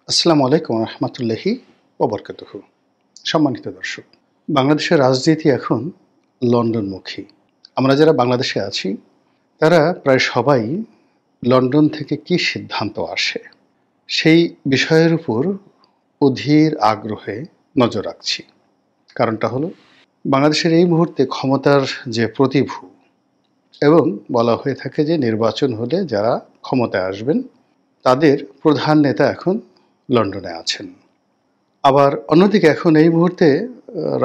আসসালামু আলাইকুম রহমতুল্লাহি ওবরকাতুহু। সম্মানিত দর্শক, বাংলাদেশের রাজনীতি এখন লন্ডনমুখী। আমরা যারা বাংলাদেশে আছি তারা প্রায় সবাই লন্ডন থেকে কি সিদ্ধান্ত আসে সেই বিষয়ের উপর অধীর আগ্রহে নজর রাখছি। কারণটা হলো, বাংলাদেশের এই মুহূর্তে ক্ষমতার যে প্রতিভূ, এবং বলা হয়ে থাকে যে নির্বাচন হলে যারা ক্ষমতায় আসবেন তাদের প্রধান নেতা এখন লন্ডনে আছেন। আবার অন্যদিকে এখন এই মুহূর্তে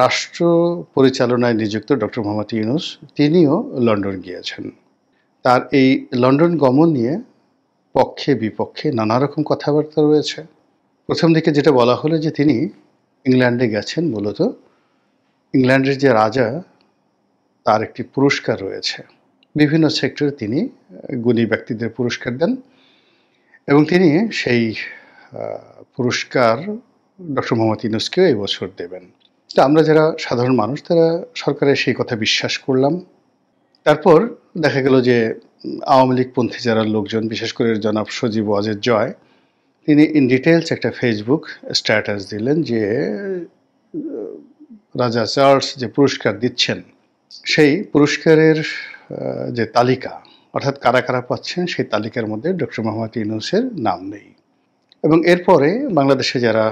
রাষ্ট্র পরিচালনায় নিযুক্ত ডক্টর মোহাম্মদ ইউনূস তিনিও লন্ডন গিয়েছেন। তার এই লন্ডন গমন নিয়ে পক্ষে বিপক্ষে নানা রকম কথাবার্তা রয়েছে। প্রথম দিকে যেটা বলা হলো যে তিনি ইংল্যান্ডে গেছেন, মূলত ইংল্যান্ডের যে রাজা তার একটি পুরস্কার রয়েছে, বিভিন্ন সেক্টরে তিনি গুণী ব্যক্তিদের পুরস্কার দেন এবং তিনি সেই পুরস্কার ডক্টর মোহাম্মদ ইউনূসকেও এই বছর দেবেন। তো আমরা যারা সাধারণ মানুষ তারা সরকারের সেই কথা বিশ্বাস করলাম। তারপর দেখা গেল যে আওয়ামী লীগপন্থী যারা লোকজন, বিশেষ করে জনাব সজীব ওয়াজেদ জয়, তিনি ইন ডিটেলস একটা ফেসবুক স্ট্যাটাস দিলেন যে রাজা চার্লস যে পুরস্কার দিচ্ছেন সেই পুরস্কারের যে তালিকা, অর্থাৎ কারা কারা পাচ্ছেন সেই তালিকার মধ্যে ডক্টর মোহাম্মদ ইউনূসের নাম নেই। এবং এরপরে বাংলাদেশে যারা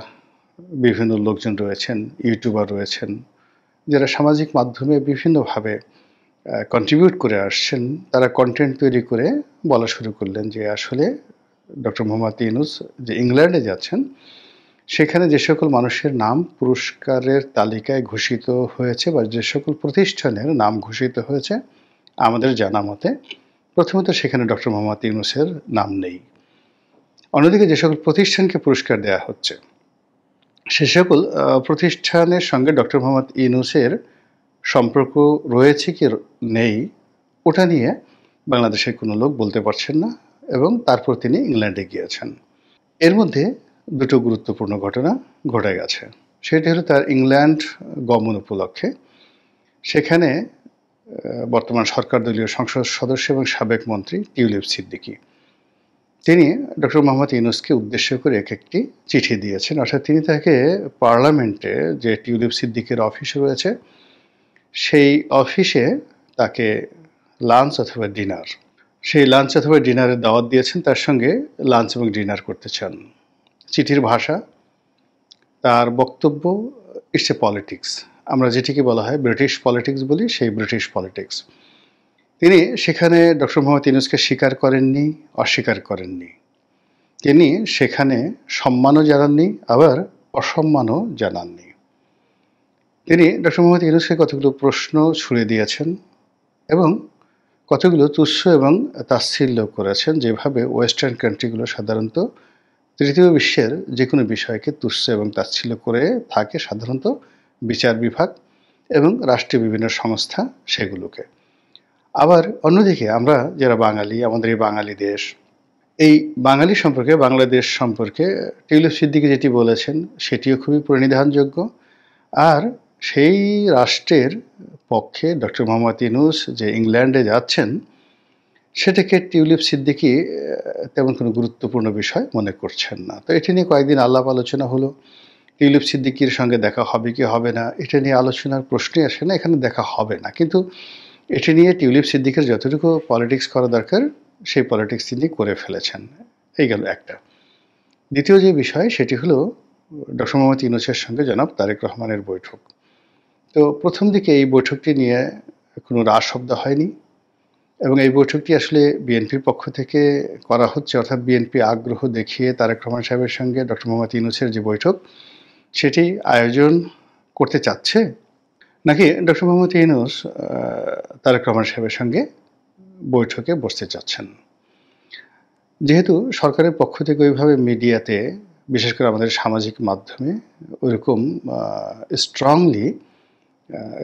বিভিন্ন লোকজন রয়েছেন, ইউটিউবার রয়েছেন, যারা সামাজিক মাধ্যমে বিভিন্নভাবে কন্ট্রিবিউট করে আসছেন, তারা কন্টেন্ট তৈরি করে বলা শুরু করলেন যে আসলে ডক্টর মোহাম্মদ ইউনূস যে ইংল্যান্ডে যাচ্ছেন সেখানে যে সকল মানুষের নাম পুরস্কারের তালিকায় ঘোষিত হয়েছে বা যে সকল প্রতিষ্ঠানের নাম ঘোষিত হয়েছে, আমাদের জানা মতে প্রথমত সেখানে ডক্টর মোহাম্মদ ইউনূসের নাম নেই। অন্যদিকে যে সকল প্রতিষ্ঠানকে পুরস্কার দেওয়া হচ্ছে সে সকল প্রতিষ্ঠানের সঙ্গে ডক্টর মোহাম্মদ ইউনূসের সম্পর্ক রয়েছে কি নেই ওটা নিয়ে বাংলাদেশের কোনো লোক বলতে পারছেন না, এবং তারপর তিনি ইংল্যান্ডে গিয়েছেন। এর মধ্যে দুটো গুরুত্বপূর্ণ ঘটনা ঘটে গেছে। সেটি হলো তার ইংল্যান্ড গমন উপলক্ষে সেখানে বর্তমান সরকার দলীয় সংসদ সদস্য এবং সাবেক মন্ত্রী টিউলিপ সিদ্দিকী, তিনি ডক্টর মোহাম্মদ ইউনূসকে উদ্দেশ্য করে একটি চিঠি দিয়েছেন। অর্থাৎ তিনি তাকে পার্লামেন্টে যে টিউলিপ সিদ্দিকের অফিস রয়েছে সেই অফিসে তাকে লাঞ্চ অথবা ডিনার, সেই লাঞ্চ অথবা ডিনারের দাওয়াত দিয়েছেন, তার সঙ্গে লাঞ্চ এবং ডিনার করতে চান। চিঠির ভাষা, তার বক্তব্য, ইটস এ পলিটিক্স। আমরা যেটিকে বলা হয় ব্রিটিশ পলিটিক্স বলি, সেই ব্রিটিশ পলিটিক্স। তিনি সেখানে ডক্টর মোহাম্মদ ইউনূসকে স্বীকার করেননি, অস্বীকার করেননি। তিনি সেখানে সম্মানও জানাননি, আবার অসম্মানও জানাননি। তিনি ডক্টর মোহাম্মদ ইউনূসকে কতগুলো প্রশ্ন ছুড়ে দিয়েছেন এবং কতগুলো তুচ্ছ এবং তাচ্ছিল্য করেছেন, যেভাবে ওয়েস্টার্ন কান্ট্রিগুলো সাধারণত তৃতীয় বিশ্বের যে কোনো বিষয়কে তুচ্ছ এবং তাচ্ছিল্য করে থাকে, সাধারণত বিচার বিভাগ এবং রাষ্ট্রীয় বিভিন্ন সংস্থা সেগুলোকে। আবার অন্যদিকে আমরা যারা বাঙালি, আমাদের এই বাঙালি দেশ, এই বাঙালি সম্পর্কে, বাংলাদেশ সম্পর্কে টিউলিপ সিদ্দিকী যেটি বলেছেন সেটিও খুবই প্রণিধানযোগ্য। আর সেই রাষ্ট্রের পক্ষে ডক্টর মোহাম্মদ ইউনূস যে ইংল্যান্ডে যাচ্ছেন সেটাকে টিউলিপ সিদ্দিকী তেমন কোনো গুরুত্বপূর্ণ বিষয় মনে করছেন না। তো এটি নিয়ে কয়েকদিন আলাপ আলোচনা হলো। টিউলিপ সিদ্দিকীর সঙ্গে দেখা হবে কি হবে না এটা নিয়ে আলোচনার প্রশ্নই আসে না, এখানে দেখা হবে না। কিন্তু এটি নিয়ে টিউলিপ সিদ্দিকীর যতটুকু পলিটিক্স করা দরকার সেই পলিটিক্স তিনি করে ফেলেছেন। এই গেল একটা। দ্বিতীয় যে বিষয় সেটি হলো ডক্টর মোহাম্মদ ইউনূসের সঙ্গে জনাব তারেক রহমানের বৈঠক। তো প্রথম দিকে এই বৈঠকটি নিয়ে কোনো রাজ শব্দ হয়নি, এবং এই বৈঠকটি আসলে বিএনপির পক্ষ থেকে করা হচ্ছে, অর্থাৎ বিএনপি আগ্রহ দেখিয়ে তারেক রহমান সাহেবের সঙ্গে ডক্টর মোহাম্মদ ইউনূসের যে বৈঠক সেটি আয়োজন করতে চাচ্ছে, নাকি ডক্টর মোহাম্মদ ইউনূস তারেক রহমান সাহেবের সঙ্গে বৈঠকে বসতে চাচ্ছেন। যেহেতু সরকারের পক্ষ থেকে ওইভাবে মিডিয়াতে, বিশেষ করে আমাদের সামাজিক মাধ্যমে ওইরকম স্ট্রংলি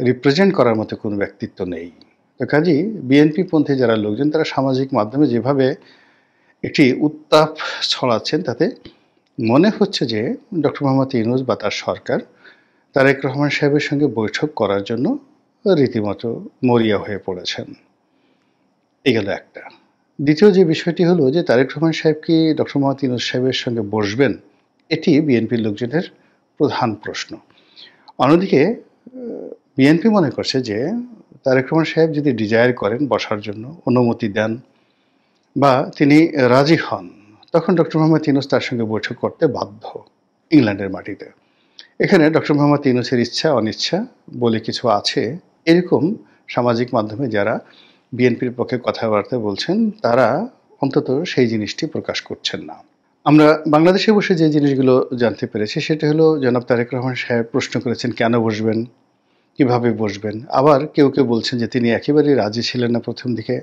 রিপ্রেজেন্ট করার মতো কোনো ব্যক্তিত্ব নেই, তো কাজেই বিএনপি পন্থী যারা লোকজন তারা সামাজিক মাধ্যমে যেভাবে একটি উত্তাপ ছড়াচ্ছেন তাতে মনে হচ্ছে যে ডক্টর মোহাম্মদ ইউনূস বা তার সরকার তারেক রহমান সাহেবের সঙ্গে বৈঠক করার জন্য রীতিমতো মরিয়া হয়ে পড়েছেন। এই গেল একটা। দ্বিতীয় যে বিষয়টি হলো যে তারেক রহমান সাহেব কি ডক্টর মোহাম্মদ ইউনূস সাহেবের সঙ্গে বসবেন এটি বিএনপির লোকজনের প্রধান প্রশ্ন। অন্যদিকে বিএনপি মনে করছে যে তারেক রহমান সাহেব যদি ডিজায়ার করেন বসার জন্য, অনুমতি দেন বা তিনি রাজি হন, তখন ডক্টর মোহাম্মদ ইউনূস তার সঙ্গে বৈঠক করতে বাধ্য ইংল্যান্ডের মাটিতে। এখানে ডক্টর মোহাম্মদ ইউনূসের ইচ্ছা অনিচ্ছা বলে কিছু আছে, এরকম সামাজিক মাধ্যমে যারা বিএনপির পক্ষে কথাবার্তা বলছেন তারা অন্তত সেই জিনিসটি প্রকাশ করছেন না। আমরা বাংলাদেশে বসে যে জিনিসগুলো জানতে পেরেছি সেটা হলো জনাব তারেক রহমান সাহেব প্রশ্ন করেছেন কেন বসবেন, কিভাবে বসবেন। আবার কেউ কেউ বলছেন যে তিনি একেবারেই রাজি ছিলেন না প্রথম দিকে,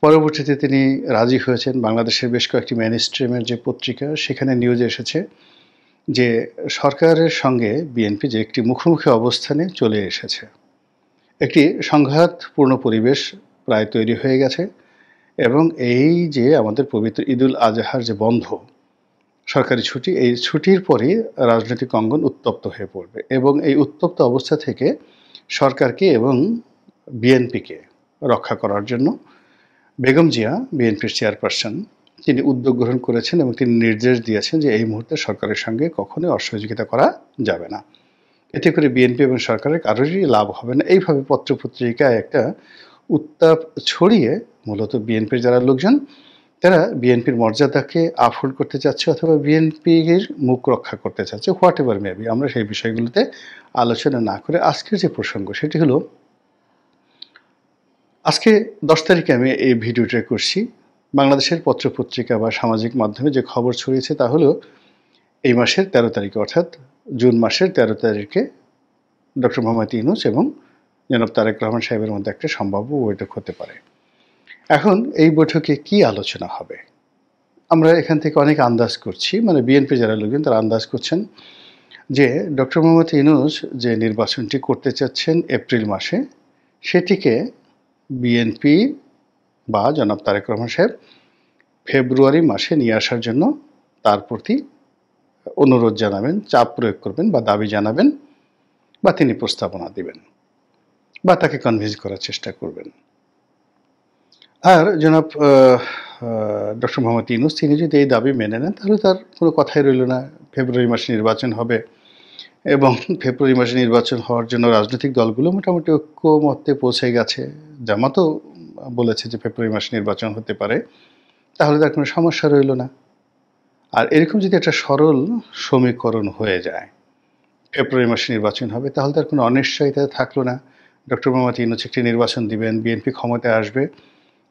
পরবর্তীতে তিনি রাজি হয়েছেন। বাংলাদেশের বেশ কয়েকটি মেইনস্ট্রিমের যে পত্রিকা সেখানে নিউজে এসেছে যে সরকারের সঙ্গে বিএনপি যে একটি মুখোমুখি অবস্থানে চলে এসেছে, একটি সংঘাতপূর্ণ পরিবেশ প্রায় তৈরি হয়ে গেছে এবং এই যে আমাদের পবিত্র ঈদুল আজহার যে বন্ধ সরকারি ছুটি, এই ছুটির পরই রাজনৈতিক অঙ্গন উত্তপ্ত হয়ে পড়বে এবং এই উত্তপ্ত অবস্থা থেকে সরকারকে এবং বিএনপিকে রক্ষা করার জন্য বেগম জিয়া, বিএনপির চেয়ারপারসন, তিনি উদ্যোগ গ্রহণ করেছেন এবং তিনি নির্দেশ দিয়েছেন যে এই মুহূর্তে সরকারের সঙ্গে কখনোই অসহযোগিতা করা যাবে না। এতে করে বিএনপি এবং সরকারের কারোরই লাভ হবে না। এইভাবে পত্রপত্রিকায় একটা উত্তাপ ছড়িয়ে মূলত বিএনপির যারা লোকজন তারা বিএনপির মর্যাদাকে আপহোল্ড করতে চাচ্ছে অথবা বিএনপির মুখ রক্ষা করতে চাচ্ছে, হোয়াট এভার মেবি। আমরা সেই বিষয়গুলোতে আলোচনা না করে আজকের যে প্রসঙ্গ সেটি হলো, আজকে 10 তারিখে আমি এই ভিডিওটা করছি। বাংলাদেশের পত্রপত্রিকা বা সামাজিক মাধ্যমে যে খবর ছড়িয়েছে তা হলো এই মাসের 13 তারিখে অর্থাৎ জুন মাসের 13 তারিখে ডক্টর মোহাম্মদ ইউনূস এবং জনাব তারেক রহমান সাহেবের মধ্যে একটা সম্ভাব্য বৈঠক হতে পারে। এখন এই বৈঠকে কি আলোচনা হবে আমরা এখান থেকে অনেক আন্দাজ করছি, মানে বিএনপি যারা লোকজন তারা আন্দাজ করছেন যে ডক্টর মোহাম্মদ ইউনূস যে নির্বাচনটি করতে চাচ্ছেন এপ্রিল মাসে, সেটিকে বিএনপি বা জনাব তারেক রহমান সাহেব ফেব্রুয়ারি মাসে নিয়ে আসার জন্য তার প্রতি অনুরোধ জানাবেন, চাপ প্রয়োগ করবেন বা দাবি জানাবেন বা তিনি প্রস্তাবনা দিবেন বা তাকে কনভিন্স করার চেষ্টা করবেন। আর জনাব ডক্টর মোহাম্মদ ইউনূস তিনি যদি এই দাবি মেনে নেন তাহলে তার কোনো কথাই রইল না, ফেব্রুয়ারি মাসে নির্বাচন হবে এবং ফেব্রুয়ারি মাসে নির্বাচন হওয়ার জন্য রাজনৈতিক দলগুলো মোটামুটি ঐক্যমত্যে পৌঁছে গেছে। জামাতও বলেছে যে ফেব্রুয়ারি মাসে নির্বাচন হতে পারে, তাহলে তার কোনো সমস্যা রইল না। আর এরকম যদি একটা সরল সমীকরণ হয়ে যায় ফেব্রুয়ারি মাসে নির্বাচন হবে, তাহলে তার কোনো অনিশ্চয়তা থাকলো না। ডক্টর মোহাম্মদ ইউনূস একটি নির্বাচন দিবেন, বিএনপি ক্ষমতায় আসবে,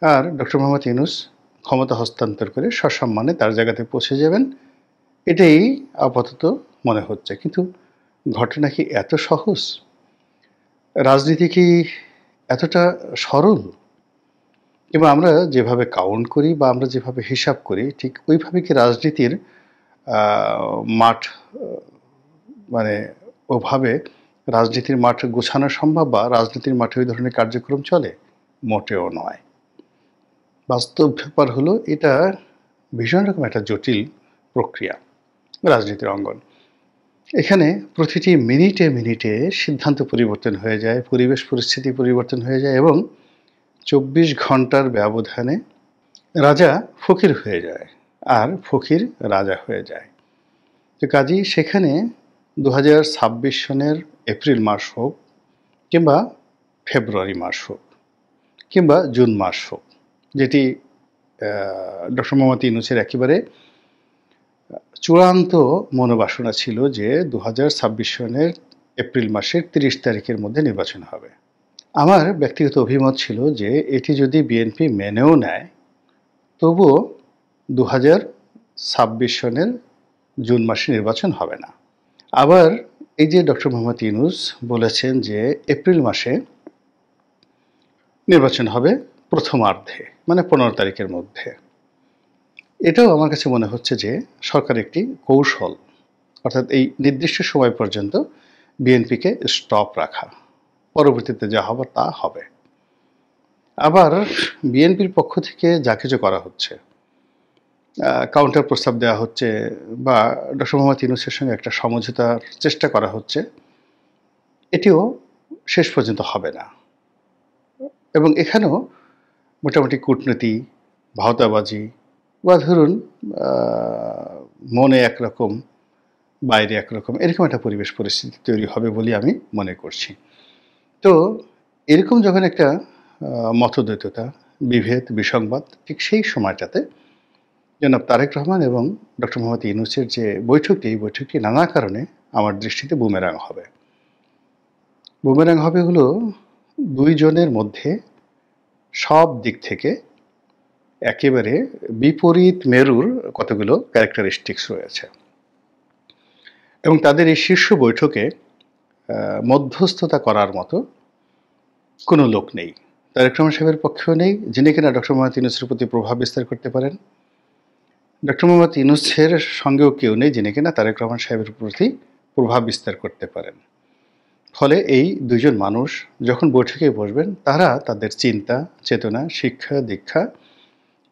আর ডক্টর মোহাম্মদ ইউনূস ক্ষমতা হস্তান্তর করে সসম্মানে তার জায়গাতে পৌঁছে যাবেন। এটাই আপাতত মনে হচ্ছে। কিন্তু ঘটনা কি এত সহজ? রাজনীতি কি এতটা সরল? কিংবা আমরা যেভাবে কাউন্ট করি বা আমরা যেভাবে হিসাব করি ঠিক ওইভাবে কি রাজনীতির মাঠ, মানে ওভাবে রাজনীতির মাঠ গোছানো সম্ভব বা রাজনীতির মাঠে ওই ধরনের কার্যক্রম চলে? মোটেও নয়। বাস্তব ব্যাপার হলো এটা ভীষণ রকম একটা জটিল প্রক্রিয়া রাজনীতির অঙ্গন। এখানে প্রতিটি মিনিটে মিনিটে সিদ্ধান্ত পরিবর্তন হয়ে যায়, পরিবেশ পরিস্থিতি পরিবর্তন হয়ে যায় এবং 24 ঘন্টার ব্যবধানে রাজা ফকির হয়ে যায় আর ফকির রাজা হয়ে যায়। তো কাজেই সেখানে 2026 সনের এপ্রিল মাস হোক কিংবা ফেব্রুয়ারি মাস হোক কিংবা জুন মাস হোক, যেটি ডক্টর মোহাম্মদ ইউনূসের একেবারে চূড়ান্ত মনোবাসনা ছিল যে 2026 সনের এপ্রিল মাসের 30 তারিখের মধ্যে নির্বাচন হবে। আমার ব্যক্তিগত অভিমত ছিল যে এটি যদি বিএনপি মেনেও নেয় তবুও 2026 সনের জুন মাসে নির্বাচন হবে না। আবার এই যে ডক্টর মোহাম্মদ ইউনূস বলেছেন যে এপ্রিল মাসে নির্বাচন হবে প্রথমার্ধে, মানে 15 তারিখের মধ্যে, এটাও আমার কাছে মনে হচ্ছে যে সরকার একটি কৌশল, অর্থাৎ এই নির্দিষ্ট সময় পর্যন্ত বিএনপিকে স্টপ রাখা, পরবর্তীতে যা হবার তা হবে। আবার বিএনপির পক্ষ থেকে যা কিছু করা হচ্ছে, কাউন্টার প্রস্তাব দেওয়া হচ্ছে বা ডক্টর মোহাম্মদ ইউনূসের সঙ্গে একটা সমঝোতার চেষ্টা করা হচ্ছে, এটিও শেষ পর্যন্ত হবে না। এবং এখানেও মোটামুটি কূটনীতি, ভাওতাবাজি বা ধরুন মনে একরকম বাইরে একরকম, এরকম একটা পরিবেশ পরিস্থিতি তৈরি হবে বলে আমি মনে করছি। তো এরকম যখন একটা মতদ্বৈততা, বিভেদ, বিসংবাদ, ঠিক সেই সময়টাতে জনাব তারেক রহমান এবং ডক্টর মোহাম্মদ ইউনূসের যে বৈঠকটি, এই বৈঠকটি নানা কারণে আমার দৃষ্টিতে বুমেরাং হবে। বুমেরাং হবে হলো ২ জনের মধ্যে সব দিক থেকে একেবারে বিপরীত মেরুর কতগুলো ক্যারেক্টারিস্টিক্স রয়েছে এবং তাদের এই শীর্ষ বৈঠকে মধ্যস্থতা করার মতো কোনো লোক নেই। তারেক রহমান সাহেবের পক্ষেও নেই, যিনি কিনা ডক্টর মোহাম্মদ ইউনূসের প্রতি প্রভাব বিস্তার করতে পারেন। ডক্টর মোহাম্মদ ইউনূসের সঙ্গেও কেউ নেই, যিনি কিনা তারেক রহমান সাহেবের প্রতি প্রভাব বিস্তার করতে পারেন। ফলে এই দুজন মানুষ যখন বৈঠকে বসবেন, তারা তাদের চিন্তা, চেতনা, শিক্ষা, দীক্ষা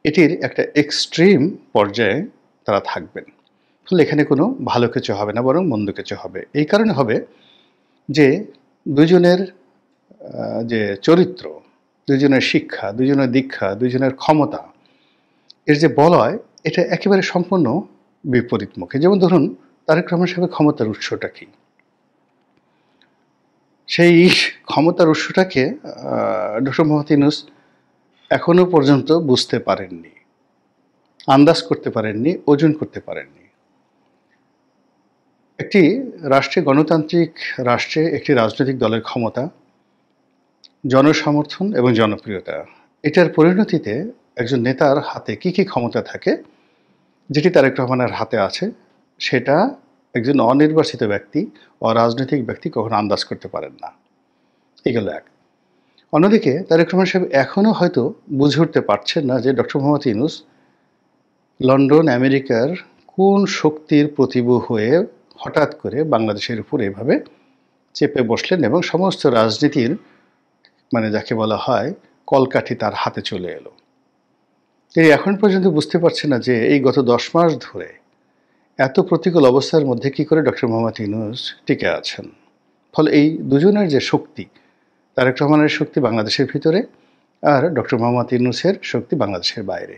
এটির একটা এক্সট্রিম পর্যায়ে তারা থাকবেন। ফলে এখানে কোনো ভালো কিছু হবে না, বরং মন্দ কিছু হবে। এই কারণে হবে যে দুজনের যে চরিত্র, দুজনের শিক্ষা, দুজনের দীক্ষা, দুজনের ক্ষমতা, এর যে বলয়, এটা একেবারে সম্পূর্ণ বিপরীতমুখী। যেমন ধরুন, তারেক রহমান সাহেবের ক্ষমতার উৎসটা কী? সেই ক্ষমতার উৎসটাকে ডক্টর মোহাম্মদ ইউনূস এখনো পর্যন্ত বুঝতে পারেননি, আন্দাজ করতে পারেননি, ওজন করতে পারেননি। একটি রাষ্ট্রে, গণতান্ত্রিক রাষ্ট্রে একটি রাজনৈতিক দলের ক্ষমতা, জনসমর্থন এবং জনপ্রিয়তা, এটার পরিণতিতে একজন নেতার হাতে কী কী ক্ষমতা থাকে, যেটি তারেক রহমানের হাতে আছে, সেটা একজন অনির্বাচিত ব্যক্তি, অরাজনৈতিক ব্যক্তি কখনো আন্দাজ করতে পারেন না। এগুলো এক। অন্যদিকে তারেক রহমান সাহেব এখনও হয়তো বুঝে উঠতে পারছেন না যে ডক্টর মোহাম্মদ ইউনূস লন্ডন, আমেরিকার কোন শক্তির প্রতিভূ হয়ে হঠাৎ করে বাংলাদেশের উপর এভাবে চেপে বসলেন এবং সমস্ত রাজনীতির যাকে বলা হয় কলকাঠি তার হাতে চলে এলো। তিনি এখন পর্যন্ত বুঝতে পারছেন না যে এই গত 10 মাস ধরে এত প্রতিকূল অবস্থার মধ্যে কী করে ডক্টর মোহাম্মদ ইউনূস টিকে আছেন। ফলে এই দুজনের যে শক্তি, তারেক রহমানের শক্তি বাংলাদেশের ভিতরে আর ডক্টর মোহাম্মদ ইউনূসের শক্তি বাংলাদেশের বাইরে,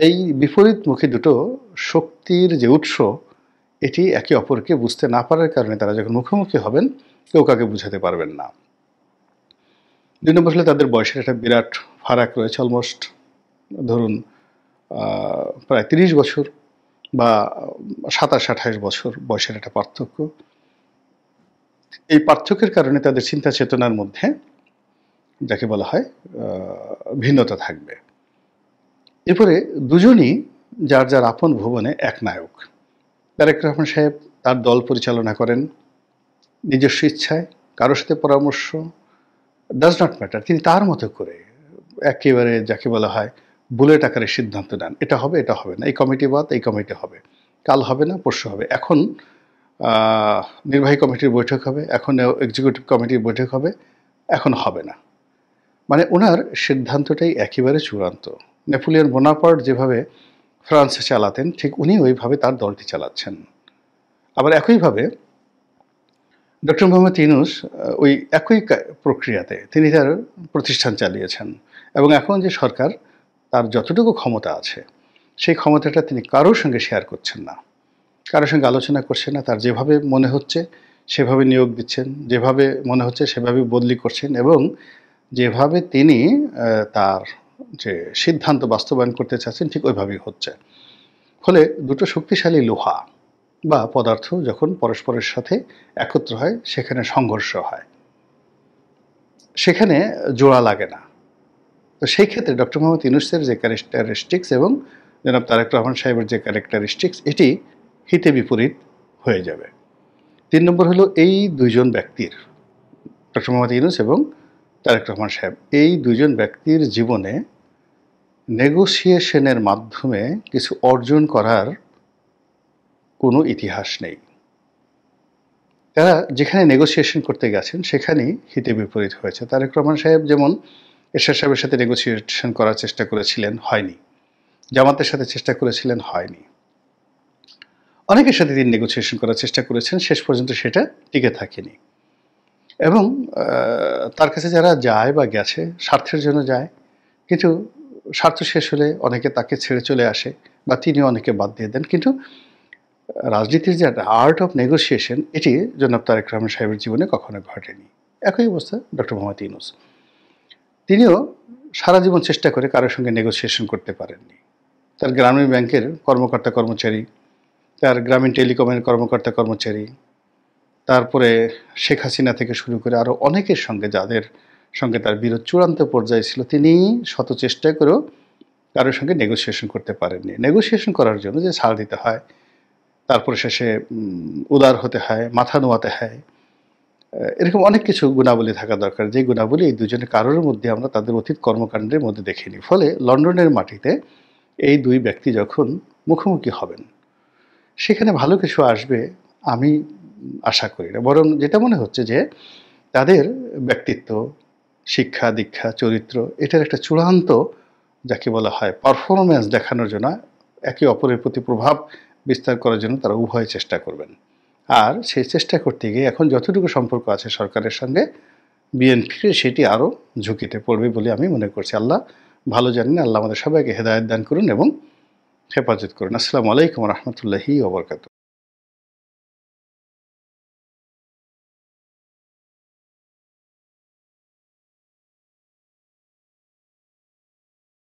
এই বিপরীতমুখী দুটো শক্তির যে উৎস, এটি একে অপরকে বুঝতে না পারার কারণে তারা যখন মুখোমুখি হবেন, কেউ কাউকে বুঝাতে পারবেন না। ২ নম্বর হলে তাদের বয়সের একটা বিরাট ফারাক রয়েছে, অলমোস্ট ধরুন প্রায় ৩০ বছর বা ২৭-২৮ বছর বয়সের একটা পার্থক্য। এই পার্থক্যের কারণে তাদের চিন্তা চেতনার মধ্যে যাকে বলা হয় ভিন্নতা থাকবে। এরপরে দুজনই যার যার আপন ভুবনে এক নায়ক। তারেক রহমান সাহেব তার দল পরিচালনা করেন নিজস্ব ইচ্ছায়, কারোর সাথে পরামর্শ, ডাজ নট ম্যাটার, তিনি তার মতো করে একেবারে যাকে বলা হয় বুলেট আকারে সিদ্ধান্ত নেন, এটা হবে, এটা হবে না, এই কমিটি বাদ, এই কমিটি হবে, কাল হবে না, পরশু হবে, এখন নির্বাহী কমিটির বৈঠক হবে, এখন এক্সিকিউটিভ কমিটির বৈঠক হবে, এখন হবে না। ওনার সিদ্ধান্তটাই একেবারে চূড়ান্ত। নেপোলিয়ন বোনাপার্ট যেভাবে ফ্রান্সে চালাতেন, ঠিক উনি ওইভাবে তার দলটি চালাচ্ছেন। আবার একইভাবে ডক্টর মোহাম্মদ ইউনূস ওই একই প্রক্রিয়াতে তিনি তার প্রতিষ্ঠান চালিয়েছেন এবং এখন যে সরকার, তার যতটুকু ক্ষমতা আছে, সেই ক্ষমতাটা তিনি কারোর সঙ্গে শেয়ার করছেন না, কারোর সঙ্গে আলোচনা করছেন না। তার যেভাবে মনে হচ্ছে সেভাবে নিয়োগ দিচ্ছেন, যেভাবে মনে হচ্ছে সেভাবে বদলি করছেন এবং যেভাবে তিনি তার যে সিদ্ধান্ত বাস্তবায়ন করতে চাচ্ছেন, ঠিক ওইভাবেই হচ্ছে। ফলে দুটো শক্তিশালী লোহা বা পদার্থ যখন পরস্পরের সাথে একত্র হয়, সেখানে সংঘর্ষ হয়, সেখানে জোড়া লাগে না। তো সেই ক্ষেত্রে ডক্টর মোহাম্মদ ইউনূসের যে ক্যারেক্টারিস্টিক্স এবং জনাব তারেক রহমান সাহেবের যে ক্যারেক্টারিস্টিক্স, এটি হিতে বিপরীত হয়ে যাবে। ৩ নম্বর হলো এই দুইজন ব্যক্তির, ডক্টর মোহাম্মদ ইউনূস এবং তারেক রহমান সাহেব, এই দুইজন ব্যক্তির জীবনে নেগোসিয়েশনের মাধ্যমে কিছু অর্জন করার কোনো ইতিহাস নেই। তারা যেখানে নেগোসিয়েশন করতে গেছেন, সেখানেই হিতে বিপরীত হয়েছে। তারেক রহমান সাহেব যেমন এরশাদ সাহেবের সাথে নেগোসিয়েশন করার চেষ্টা করেছিলেন, হয়নি। জামাতের সাথে চেষ্টা করেছিলেন, হয়নি। অনেকের সাথে তিনি নেগোসিয়েশন করার চেষ্টা করেছেন, শেষ পর্যন্ত সেটা টিকে থাকেনি। এবং তার কাছে যারা যায় বা গেছে, স্বার্থের জন্য যায়, কিন্তু স্বার্থ শেষ হলে অনেকে তাকে ছেড়ে চলে আসে বা তিনি অনেকে বাদ দিয়ে দেন। কিন্তু রাজনীতির যে আর্ট অফ নেগোসিয়েশন, এটি জনাব তারেক রহমান সাহেবের জীবনে কখনো ঘটেনি। একই অবস্থা ডক্টর মোহাম্মদ ইউনূস। তিনিও সারা জীবন চেষ্টা করে কারোর সঙ্গে নেগোসিয়েশন করতে পারেননি। তার গ্রামীণ ব্যাংকের কর্মকর্তা-কর্মচারী, তার গ্রামীণ টেলিকমের কর্মকর্তা-কর্মচারী, তারপরে শেখ হাসিনা থেকে শুরু করে আরও অনেকের সঙ্গে, যাদের সঙ্গে তার বিরোধ চূড়ান্ত পর্যায়ে ছিল, তিনি শত চেষ্টা করেও কারোর সঙ্গে নেগোসিয়েশন করতে পারেননি। নেগোসিয়েশন করার জন্য যে ছাড় দিতে হয়, তারপরে শেষে উদার হতে হয়, মাথা নোয়াতে হয়, এরকম অনেক কিছু গুণাবলী থাকা দরকার, যে গুণাবলী এই দুজনের কারোর মধ্যে আমরা তাদের অতীত কর্মকাণ্ডের মধ্যে দেখিনি। ফলে লন্ডনের মাটিতে এই দুই ব্যক্তি যখন মুখোমুখি হবেন, সেখানে ভালো কিছু আসবে আমি আশা করি না। বরং যেটা মনে হচ্ছে যে তাদের ব্যক্তিত্ব, শিক্ষা, দীক্ষা, চরিত্র, এটার একটা চূড়ান্ত, যাকে বলা হয় পারফরম্যান্স দেখানোর জন্য, একে অপরের প্রতি প্রভাব বিস্তার করার জন্য তারা উভয় চেষ্টা করবেন। আর সেই চেষ্টা করতে গিয়ে এখন যতটুকু সম্পর্ক আছে সরকারের সঙ্গে বিএনপির, সেটি আরও ঝুঁকিতে পড়বে বলে আমি মনে করছি। আল্লাহ ভালো জানেন। আল্লাহ আমাদের সবাইকে হেদায়েত দান করুন এবং হেফাজত করুন। আসসালামু আলাইকুম রহমতুল্লাহি ওয়া বারাকাতুহু।